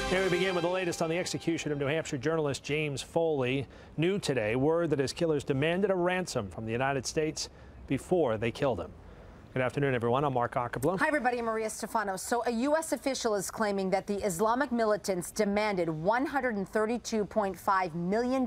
Here we begin with the latest on the execution of New Hampshire journalist James Foley. New today, word that his killers demanded a ransom from the United States before they killed him. Good afternoon, everyone. I'm Mark Ockerblum. Hi, everybody. I'm Maria Stefano. So a U.S. official is claiming that the Islamic militants demanded $132.5 million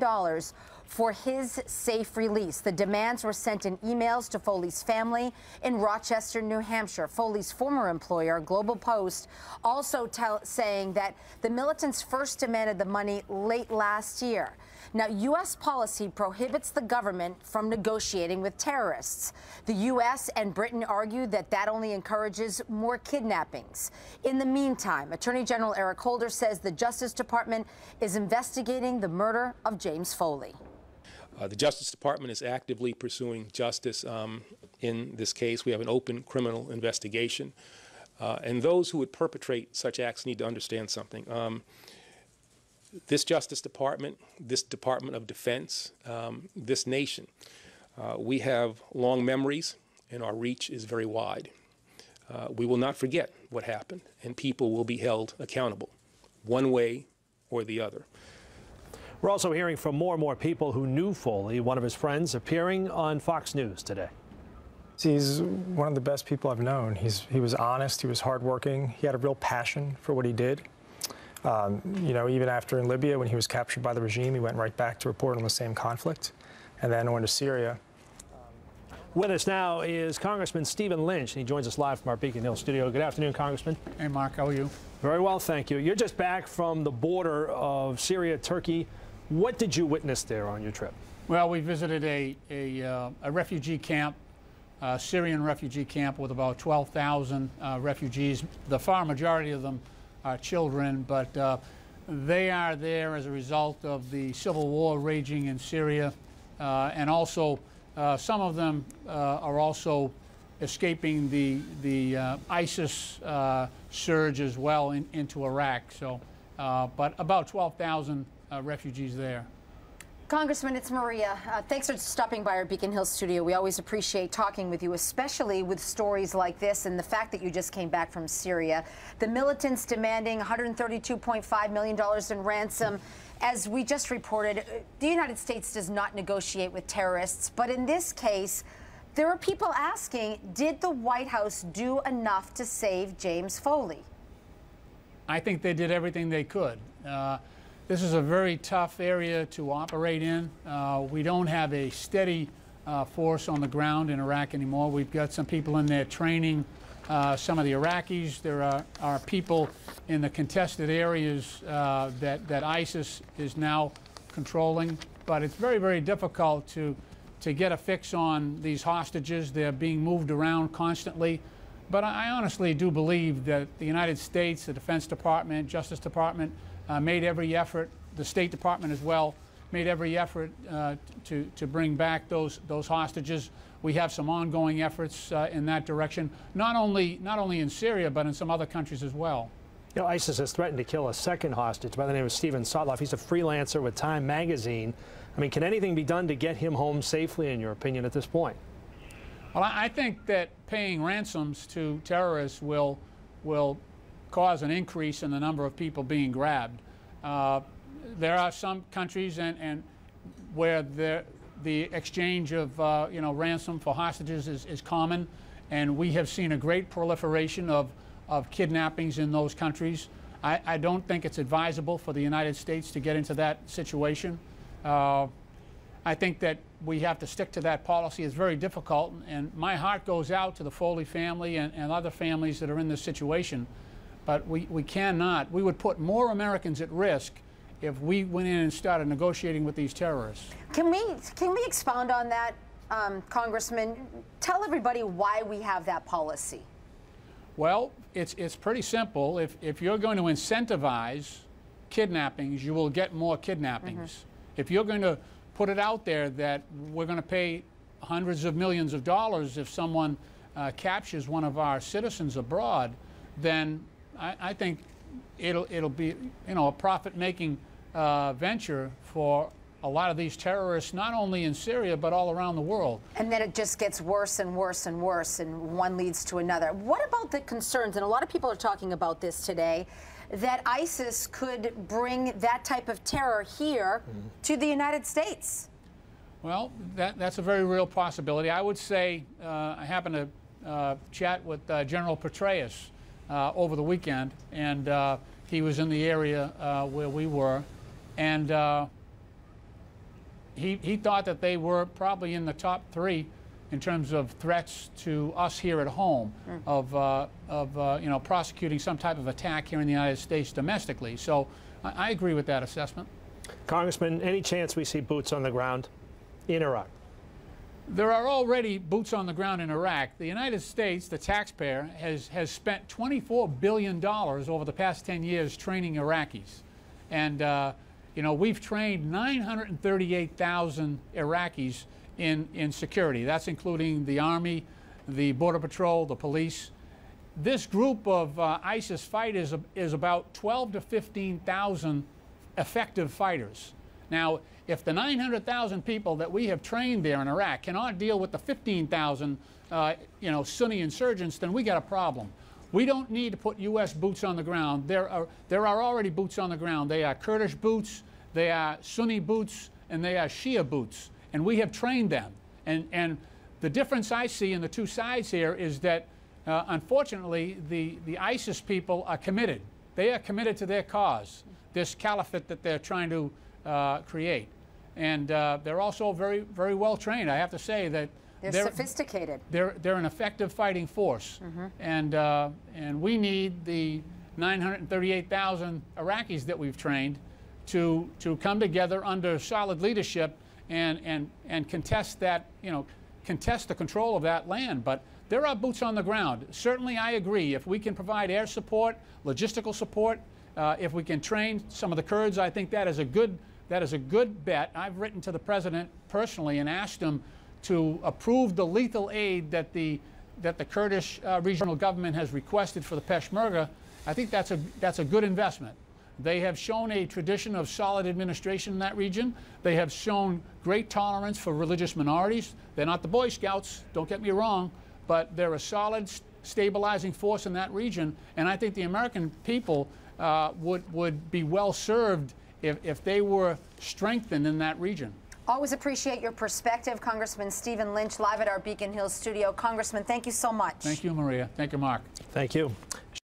for his safe release. The demands were sent in emails to Foley's family in Rochester, New Hampshire. Foley's former employer, Global Post, also saying that the militants first demanded the money late last year. Now, U.S. policy prohibits the government from negotiating with terrorists. The U.S. and Britain argue that that only encourages more kidnappings. In the meantime, Attorney General Eric Holder says the Justice Department is investigating the murder of James Foley. The Justice Department is actively pursuing justice in this case. We have an open criminal investigation. And those who would perpetrate such acts need to understand something. This Justice Department, this Department of Defense, this nation, we have long memories and our reach is very wide. We will not forget what happened and people will be held accountable one way or the other. We're also hearing from more and more people who knew Foley, one of his friends, appearing on Fox News today. He's one of the best people I've known. He was honest, he was hardworking, he had a real passion for what he did. You know, even after in Libya, when he was captured by the regime, he went right back to report on the same conflict, and then went to Syria. With us now is Congressman Stephen Lynch, and he joins us live from our Beacon Hill studio. Good afternoon, Congressman. Hey, Mark, how are you? Very well, thank you. You're just back from the border of Syria, Turkey. What did you witness there on your trip? Well, we visited a refugee camp, a Syrian refugee camp with about 12,000 refugees. The far majority of them are children, but they are there as a result of the civil war raging in Syria, and also some of them are also escaping the ISIS surge as well into Iraq. So, but about 12,000 refugees there. Congressman, it's Maria. Thanks for stopping by our Beacon Hill studio. We always appreciate talking with you, especially with stories like this and the fact that you just came back from Syria. The militants demanding $132.5 million in ransom. As we just reported, the United States does not negotiate with terrorists. But in this case, there are people asking, did the White House do enough to save James Foley? I think they did everything they could. This is a very tough area to operate in. We don't have a steady force on the ground in Iraq anymore. We've got some people in there training some of the Iraqis. There are people in the contested areas that ISIS is now controlling. But it's very, very difficult to get a fix on these hostages. They're being moved around constantly. But I honestly do believe that the United States, the Defense Department, Justice Department, made every effort, the State Department as well, made every effort to bring back those hostages. We have some ongoing efforts in that direction, not only in Syria, but in some other countries as well. You know, ISIS has threatened to kill a second hostage by the name of Stephen Sotloff. He's a freelancer with Time magazine. I mean, can anything be done to get him home safely, in your opinion, at this point? Well, I think that paying ransoms to terrorists will cause an increase in the number of people being grabbed. There are some countries and where the exchange of ransom for hostages is common, and we have seen a great proliferation of kidnappings in those countries. I don't think it's advisable for the United States to get into that situation. I think that we have to stick to that policy. It's very difficult, and my heart goes out to the Foley family and other families that are in this situation. But we cannot. We would put more Americans at risk if we went in and started negotiating with these terrorists. Can we expound on that, Congressman? Tell everybody why we have that policy. Well, it's pretty simple. If you're going to incentivize kidnappings, you will get more kidnappings. Mm-hmm. If you're going to put it out there that we're going to pay hundreds of millions of dollars if someone captures one of our citizens abroad, then I think it'll be a profit-making venture for a lot of these terrorists, not only in Syria but all around the world. And then it just gets worse and worse and worse, and one leads to another. What about the concerns? And a lot of people are talking about this today. that ISIS could bring that type of terror here to the United States? Well, that's a very real possibility. I would say I happened to chat with General Petraeus over the weekend, and he was in the area where we were, and he thought that they were probably in the top 3 in terms of threats to us here at home of you know, prosecuting some type of attack here in the United States domestically. So I agree with that assessment. Congressman, any chance we see boots on the ground in Iraq? There are already boots on the ground in Iraq. The United States, the taxpayer, has spent $24 billion over the past 10 years training Iraqis. And you know, we've trained 938,000 Iraqis in security. That's including the Army, the Border Patrol, the police. This group of ISIS fighters is about 12 to 15,000 effective fighters. Now, if the 900,000 people that we have trained there in Iraq cannot deal with the 15,000 you know, Sunni insurgents, then we got a problem. We don't need to put U.S. boots on the ground. There are already boots on the ground. They are Kurdish boots, they are Sunni boots, and they are Shia boots. And we have trained them. And the difference I see in the two sides here is that, unfortunately, the ISIS people are committed. They are committed to their cause, this caliphate that they're trying to create. And they're also very, very well trained. I have to say that they're sophisticated. They're an effective fighting force. And we need the 938,000 Iraqis that we've trained to come together under solid leadership and contest that, you know, contest the control of that land. But there are boots on the ground. Certainly, I agree. If we can provide air support, logistical support, if we can train some of the Kurds, I think that is a good bet. I've written to the president personally and asked him to approve the lethal aid that the Kurdish regional government has requested for the Peshmerga. I think that's a good investment. They have shown a tradition of solid administration in that region. They have shown great tolerance for religious minorities. They're not the Boy Scouts, don't get me wrong, but they're a solid, stabilizing force in that region. And I think the American people would be well served if they were strengthened in that region. Always appreciate your perspective. Congressman Stephen Lynch, live at our Beacon Hill studio. Congressman, thank you so much. Thank you, Maria. Thank you, Mark. Thank you.